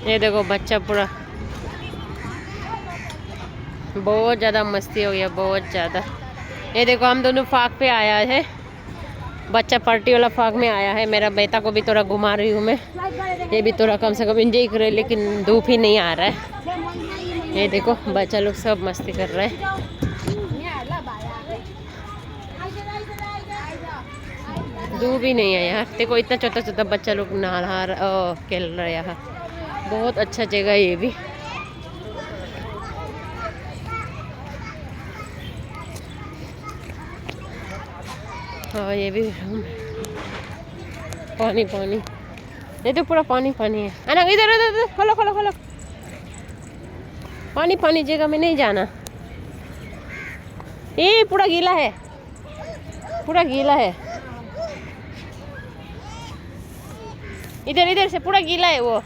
ये देखो बच्चा पूरा बहुत ज़्यादा मस्ती हो गया, बहुत ज़्यादा। ये देखो हम दोनों फाक पे आया है, बच्चा पार्टी वाला फाक में आया है। मेरा बेटा को भी थोड़ा घुमा रही हूँ मैं, ये भी थोड़ा कम से कम एंजॉय करे, लेकिन धूप ही नहीं आ रहा है। ये देखो बच्चा लोग सब मस्ती कर रहे हैं। धूप ही नहीं है यार, देखो इतना छोटा छोटा बच्चा लोग नहा खेल रहे हैं। बहुत अच्छा जगह है ये भी। हाँ ये भी पानी पानी, ये तो पूरा पानी पानी है। अना इधर इधर खोलो खोलो खोलो, पानी पानी जगह में नहीं जाना। ये पूरा गीला है, पूरा गीला है, इधर इधर से पूरा गीला है वो।